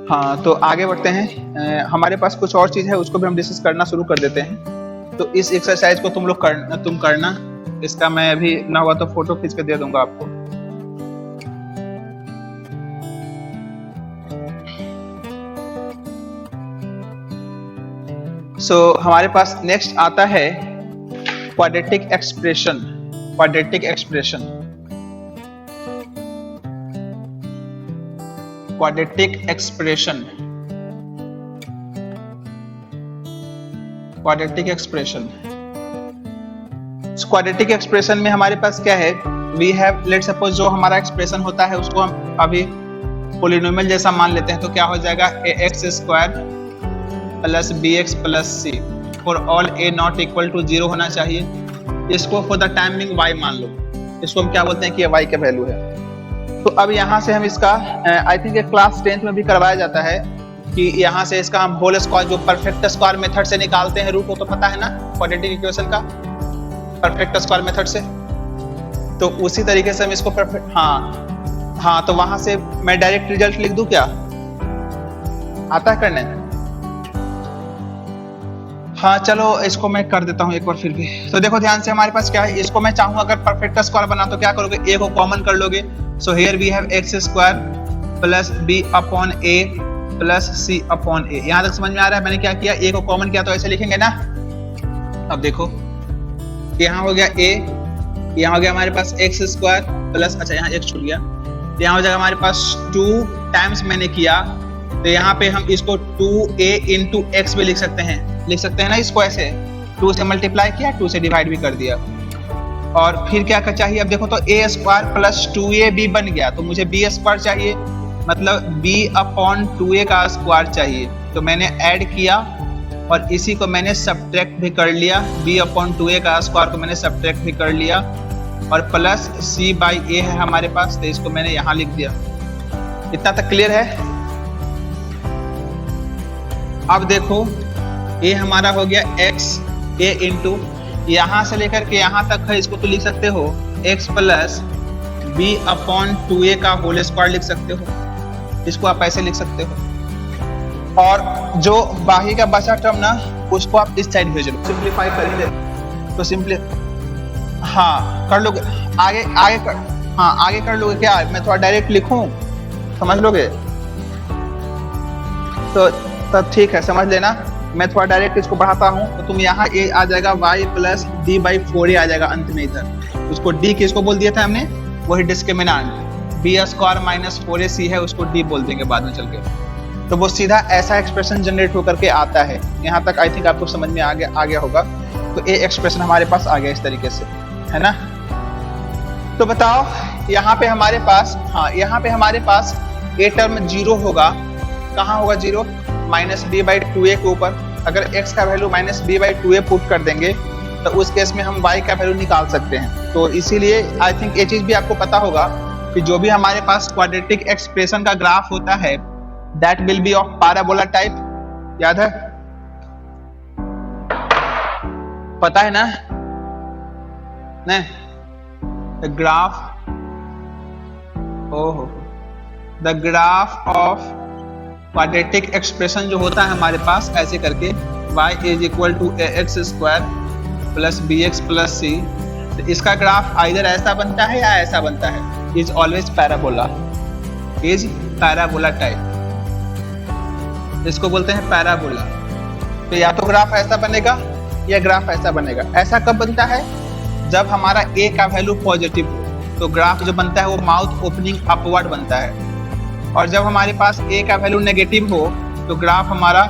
हाँ, तो आगे बढ़ते हैं। हमारे पास कुछ और चीज़ है, उसको भी हम डिस्कस करना शुरू कर देते हैं। तो इस एक्सरसाइज को तुम करना। इसका मैं अभी ना हुआ तो फोटो खींच के दे दूंगा आपको। हमारे पास नेक्स्ट आता है quadratic expression. Quadratic expression quadratic expression quadratic expression quadratic expression में हमारे पास क्या है, वी हैव, लेट सपोज जो हमारा एक्सप्रेशन होता है उसको हम अभी पोलिनोमियल जैसा मान लेते हैं। तो क्या हो जाएगा, ax² plus bx plus c for all a not equal to 0 होना चाहिए। इसको फॉर द टाइमिंग y मान लो, इसको हम क्या बोलते हैं कि ये y का वैल्यू है। तो अब यहाँ से हम इसका आई थिंक क्लास 10th में भी करवाया जाता है कि यहाँ से इसका हम होल स्क्वायर, जो परफेक्ट स्क्वायर मेथड से निकालते हैं रूट, वो तो पता है ना क्वाड्रेटिक इक्वेशन का, परफेक्ट स्क्वायर मेथड से। तो उसी तरीके से हम इसको परफेक्ट, हाँ, तो वहां से मैं डायरेक्ट रिजल्ट लिख दूं क्या, आता है करने? हाँ चलो इसको मैं कर देता हूँ एक बार फिर भी। तो देखो ध्यान से, हमारे पास क्या है, इसको मैं चाहूँ अगर परफेक्ट स्क्वायर बना तो क्या करोगे, a को कॉमन कर लोगे। So here we have x² plus b upon a plus c upon a। यहाँ तक समझ में आ रहा है? मैंने क्या किया, a को कॉमन किया तो ऐसे लिखेंगे ना। अब देखो यहाँ हो गया a, यहाँ हो गया हमारे पास x² प्लस, अच्छा यहाँ x छूट गया, यहाँ हो जाएगा हमारे पास 2 टाइम्स मैंने किया, तो यहाँ पे हम इसको 2a इंटू x भी लिख सकते हैं ना इसको ऐसे। 2 से मल्टीप्लाई किया, 2 से डिवाइड भी कर दिया। और फिर क्या चाहिए, अब देखो तो a² प्लस 2ab बन गया, तो मुझे b² चाहिए, मतलब b अपॉन 2a का स्क्वायर चाहिए। तो मैंने ऐड किया और इसी को मैंने सब्ट्रैक्ट भी कर लिया, b अपॉन 2a का स्क्वायर को मैंने सब्ट्रैक्ट भी कर लिया, और प्लस c बाई a है हमारे पास, तो इसको मैंने यहाँ लिख दिया। इतना तक क्लियर है? अब देखो a हमारा हो गया x, a इंटू यहाँ से लेकर के यहाँ तक है, इसको तो लिख सकते हो x plus b upon 2a का होल स्क्वायर लिख सकते हो, इसको आप ऐसे लिख सकते हो। और जो बाकी का बचा टर्म ना, उसको आप इस साइड भेज लो, सिंप्लीफाई करेंगे तो सिंपली, हाँ कर लोगे, आगे कर लोगे क्या, मैं थोड़ा डायरेक्ट लिखूं, समझ लोगे? तो तब ठीक है, समझ लेना। मैं थोड़ा डायरेक्ट इसको बढ़ाता हूँ, तो तुम यहाँ a आ जाएगा y plus d by 4a आ जाएगा अंत में इधर। उसको d किसको बोल दिया था हमने, वही डिस्क्रिमिनेंट b² माइनस 4ac है, उसको d बोल देंगे बाद में चल के। तो वो सीधा ऐसा एक्सप्रेशन जनरेट होकर के आता है। यहाँ तक आई थिंक आपको समझ में आ गया होगा। तो a एक्सप्रेशन हमारे पास आ गया इस तरीके से, है ना। तो बताओ यहाँ पे हमारे पास, हाँ यहाँ पे हमारे पास a टर्म 0 होगा, कहाँ होगा 0, माइनस b बाई 2a के ऊपर। अगर x का value minus b by 2a put कर देंगे तो उस केस में हम y का वैल्यू निकाल सकते हैं। तो इसीलिए आई थिंक ये चीज भी आपको पता होगा कि जो भी हमारे पास क्वाड्रेटिक एक्सप्रेशन का ग्राफ होता है, that will be of parabola type. याद है, पता है ना? The graph of quadratic expression जो होता है हमारे पास ऐसे करके, y is equal to ax² plus bx plus c, तो इसका ग्राफ आइदर ऐसा बनता है या ऐसा बनता है, is always parabola, is parabola type, इसको बोलते हैं पैराबोला। तो या तो ग्राफ ऐसा बनेगा या ग्राफ ऐसा बनेगा। ऐसा कब बनता है, जब हमारा a का वैल्यू पॉजिटिव हो, तो ग्राफ जो बनता है वो माउथ ओपनिंग अपवर्ड बनता है। और जब हमारे पास a का वैल्यू नेगेटिव हो तो ग्राफ हमारा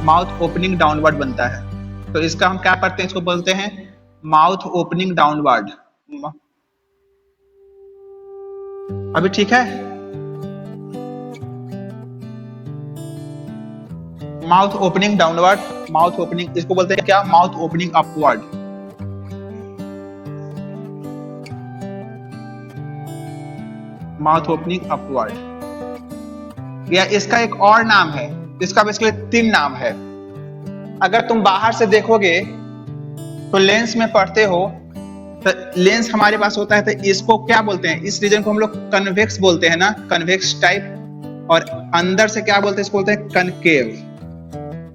माउथ ओपनिंग डाउनवर्ड बनता है। तो इसका हम क्या करते हैं, इसको बोलते हैं माउथ ओपनिंग डाउनवर्ड। अभी ठीक है? Mouth opening downward, mouth opening, इसको बोलते हैं क्या, mouth opening upward. Mouth opening upward, या इसका एक और नाम है, इसका बेसिकली 3 नाम है। अगर तुम बाहर से देखोगे तो लेंस में पढ़ते हो, तो लेंस हमारे पास होता है, तो इसको क्या बोलते हैं, इस रीजन को हम लोग कन्वेक्स बोलते हैं ना, कन्वेक्स टाइप। और अंदर से क्या बोलते हैं, इसको बोलते हैं कनकेव।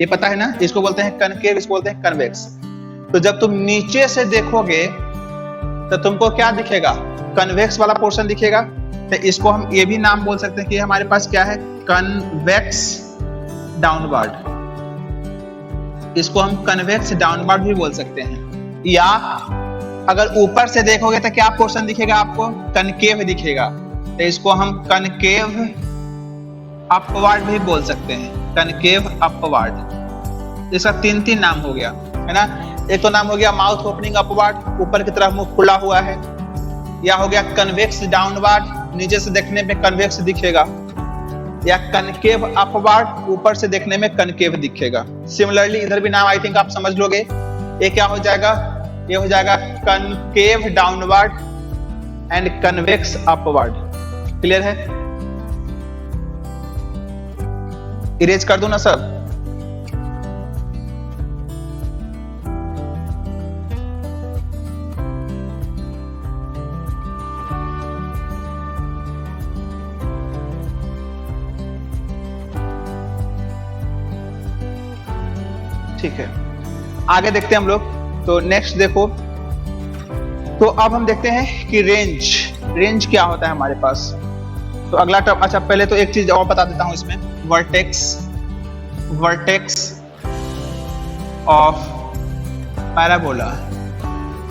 ये पता है ना, इसको बोलते हैं कनकेव, इसको बोलते हैं कन्वेक्स। तो जब तुम नीचे से देखोगे तो तुमको क्या दिखेगा, कन्वेक्स वाला पोर्शन दिखेगा। तो इसको हम ये भी नाम बोल सकते हैं कि हमारे पास क्या है, कन्वेक्स डाउनवर्ड। इसको हम कन्वेक्स डाउनवर्ड भी बोल सकते हैं। या अगर ऊपर से देखोगे तो क्या पोर्शन दिखेगा आपको, कनकेव दिखेगा। तो इसको हम कनकेव अपवर्ड भी बोल सकते हैं, कनकेव अपवर्ड। इसका तीन नाम हो गया है ना। एक तो नाम हो गया माउथ ओपनिंग अपवर्ड, ऊपर की तरफ मुंह खुला हुआ है। या हो गया कन्वेक्स डाउनवर्ड, नीचे से देखने में कन्वेक्स दिखेगा। या कनकेव अपवर्ड, ऊपर से देखने में कनकेव दिखेगा। सिमिलरली इधर भी नाम आई थिंक आप समझ लोगे। ये क्या हो जाएगा, ये हो जाएगा concave downward and convex upward. Clear है? इरेज कर दूं ना सब? ठीक है, आगे देखते हैं हम लोग। तो नेक्स्ट देखो, तो अब हम देखते हैं कि रेंज क्या होता है हमारे पास। तो अगला टर्म, अच्छा पहले तो एक चीज और बता देता हूं इसमें, वर्टेक्स ऑफ पैराबोला।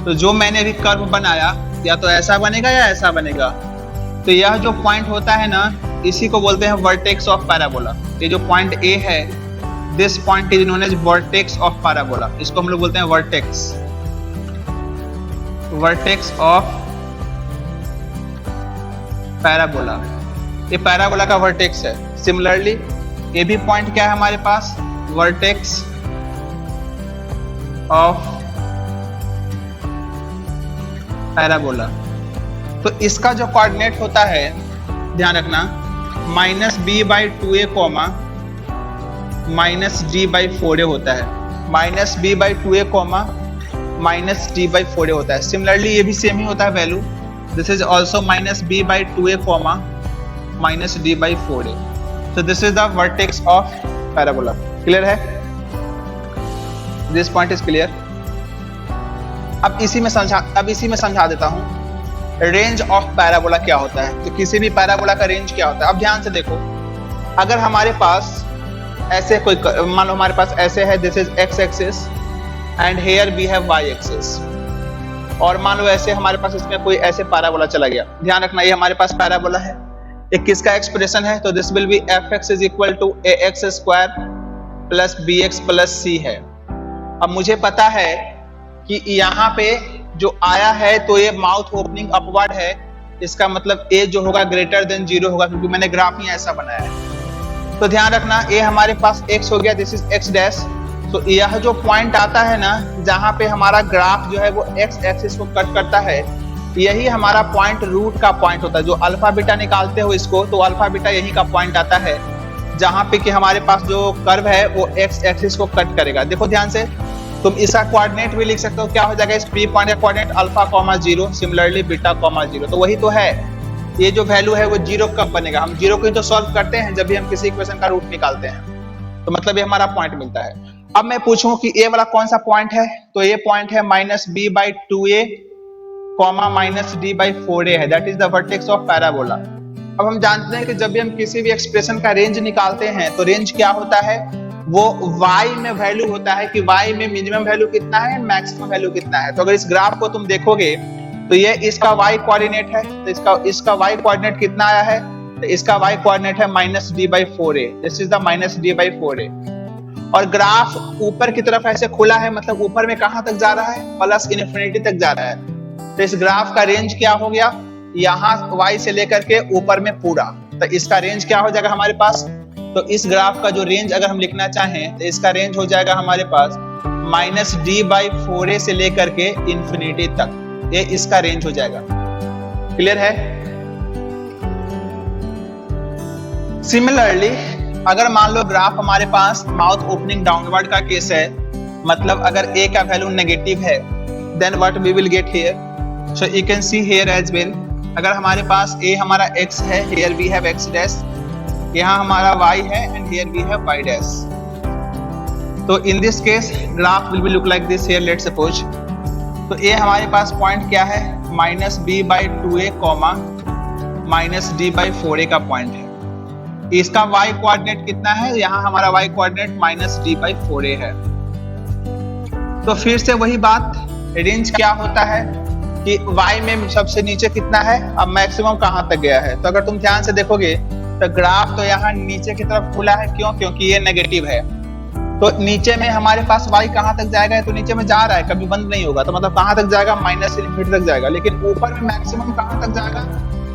तो जो मैंने अभी कर्व बनाया, या तो ऐसा बनेगा या ऐसा बनेगा। तो यह जो पॉइंट होता है ना, इसी को बोलते हैं वर्टेक्स ऑफ पैराबोला। ये जो पॉइंट ए है, this point is known as vertex of parabola. इसको हम लोग बोलते हैं वर्टेक्स ऑफ पैराबोला। ये पैराबोला का वर्टेक्स है। सिमिलरली ये भी पॉइंट क्या है हमारे पास, वर्टेक्स ऑफ पैराबोला। तो इसका जो कोऑर्डिनेट होता है, ध्यान रखना, -b/2a, -d/4a होता है। -b/2a, -d/4a होता है। सिमिलरली ये भी सेम ही होता है value. This is also -b/2a, -d/4a। So this is the vertex of parabola. Clear है? This point is clear. अब इसी में समझा देता हूँ रेंज ऑफ पैराबोला क्या होता है। तो किसी भी पैराबोला का रेंज क्या होता है। अब ध्यान से देखो, अगर हमारे पास ऐसे कोई, मान लो हमारे पास ऐसे है, this is x axis and here we have y axis. और मान लो ऐसे हमारे पास इसमें कोई ऐसे पैराबोला चला गया। ध्यान रखना, ये हमारे पास पैराबोला है। ये किसका एक्सप्रेशन है, तो this will be fx is equal to ax square plus bx plus c है। अब मुझे पता है कि यहाँ पे जो आया है, तो ये माउथ ओपनिंग अपवर्ड है। इसका मतलब a जो होगा ग्रेटर देन 0 होगा, क्योंकि मैंने ग्राफ ही ऐसा बनाया है। तो ध्यान रखना, ये हमारे पास x हो गया, दिस इज x डैश। तो यह जो पॉइंट आता है ना, जहां पे हमारा ग्राफ जो है वो x एक्सिस को कट करता है, यही हमारा पॉइंट रूट का पॉइंट होता है। जो अल्फा बीटा निकालते हो इसको, तो अल्फा बीटा यही का पॉइंट आता है, जहां पे कि हमारे पास जो कर्व है वो x एक्सिस को कट करेगा। देखो ध्यान से, तुम इसका कोऑर्डिनेट भी लिख सकते हो। क्या हो जाएगा, इस पी पॉइंट का कोऑर्डिनेट अल्फा, 0, सिमिलरली बीटा, 0। तो वही तो है, ये जो वैल्यू है वो 0 कब बनेगा। हम 0 को ही तो सॉल्व करते हैं जब भी हम किसी इक्वेशन का रूट निकालते हैं। तो मतलब ये हमारा पॉइंट मिलता है। अब मैं पूछूं कि ए वाला कौन सा पॉइंट है, तो ये पॉइंट है -b/2a, -d/4a है। That is the vertex of parabola. अब हम जानते हैं कि जब भी हम किसी भी एक्सप्रेशन का रेंज निकालते हैं, तो रेंज क्या होता है, वो y में वैल्यू होता है कि y में मिनिमम वैल्यू कितना है, मैक्सिमम वैल्यू कितना है। तो अगर इस ग्राफ को तुम देखोगे, तो ये इसका y कोऑर्डिनेट है। तो इसका y कोऑर्डिनेट कितना आया है, तो इसका y कोऑर्डिनेट है -d/4a। This is the -d/4a। और ग्राफ ऊपर की तरफ ऐसे खुला है, मतलब ऊपर में कहां तक जा रहा है, प्लस इन्फिनिटी तक जा रहा है। तो इस ग्राफ का रेंज क्या हो गया, यहाँ y से लेकर के ऊपर में पूरा। तो इसका रेंज क्या हो जाएगा हमारे पास, तो इस ग्राफ का जो रेंज अगर हम लिखना चाहें, तो इसका रेंज हो जाएगा हमारे पास -d/4a से लेकर के इन्फिनिटी तक। ये इसका रेंज हो जाएगा। क्लियर है? सिमिलरली अगर मान लो ग्राफ हमारे पास माउथ ओपनिंग डाउनवर्ड का केस है, मतलब अगर a का वैल्यू नेगेटिव है, then what we will get here, so you can see here as well. अगर हमारे पास a हमारा x है, here we have x dash, यहाँ हमारा y है and here we have y dash. तो in this case graph will be look like this here, let's suppose. तो ये हमारे पास पॉइंट क्या है, -b/2a कॉमा -d/4a का पॉइंट है। इसका y कोऑर्डिनेट कितना है, यहाँ हमारा y कोऑर्डिनेट -d/4a है। तो फिर से वही बात, रेंज क्या होता है कि y में सबसे नीचे कितना है, अब मैक्सिमम कहाँ तक गया है। तो अगर तुम ध्यान से देखोगे तो ग्राफ तो यहाँ नीचे की तरफ खुला है, क्यों, क्योंकि ये नेगेटिव है। तो नीचे में हमारे पास y कहाँ तक जाएगा, तो नीचे में जा रहा है, कभी बंद नहीं होगा, तो मतलब कहाँ तक जाएगा, -∞ तक जाएगा। लेकिन ऊपर में मैक्सिमम कहाँ तक जाएगा,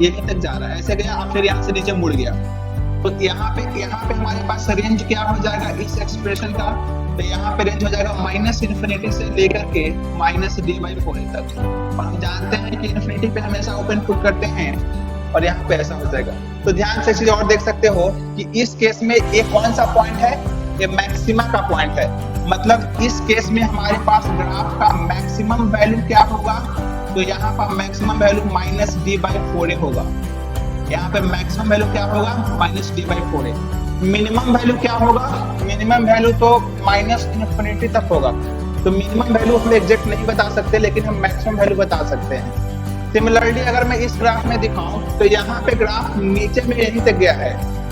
यहीं तक जा रहा है, ऐसे गया और फिर यहाँ से नीचे मुड़ गया। तो यहाँ पे हमारे पास रेंज क्या हो जाएगा इस एक्सप्रेशन का, तो यहाँ पे रेंज हो जाएगा -∞ से लेकर के -d/4a तक। और हम जानते हैं कि इन्फिनिटी पे हमेशा ओपन पुट करते हैं और यहाँ पे ऐसा हो जाएगा। तो ध्यान से चीज और देख सकते हो कि इस केस में ये कौन सा पॉइंट है, ये मैक्सिमा का पॉइंट है। मतलब इस केस में हमारे पास ग्राफ का मैक्सिमम वैल्यू क्या होगा, तो यहाँ पर मैक्सिमम वैल्यू -d/4a होगा। यहाँ पे मैक्सिमम वैल्यू क्या होगा, -d/4a। मिनिमम वैल्यू क्या होगा, मिनिमम वैल्यू तो -∞ तक होगा। तो मिनिमम वैल्यू हम एग्जैक्ट नहीं बता सकते, लेकिन हम मैक्सिमम वैल्यू बता सकते हैं। सिमिलरली अगर मैं इस ग्राफ में दिखाऊं तो यहाँ पे ग्राफ नीचे में यहीं तक गया है,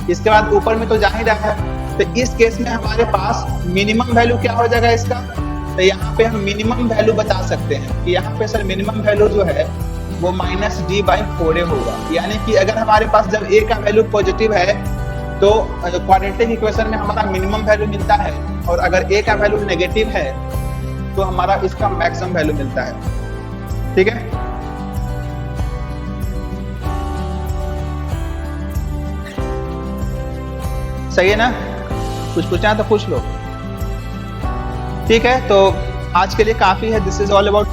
इसके बाद ऊपर में तो जा ही रहा है। तो इस केस में हमारे पास मिनिमम वैल्यू क्या हो जाएगा इसका, तो यहाँ पे हम मिनिमम वैल्यू बता सकते हैं कि यहाँ पे सर मिनिमम वैल्यू जो है वो -d/4a होगा। यानी कि अगर हमारे पास जब a का वैल्यू पॉजिटिव है तो क्वाड्रेटिक इक्वेशन में हमारा मिनिमम वैल्यू मिलता है, और अगर a का वैल्यू नेगेटिव है तो हमारा इसका मैक्सिमम वैल्यू मिलता है। ठीक है, सही है ना, कुछ पूछना है तो पूछ लो। ठीक है, तो आज के लिए काफी है। This is all about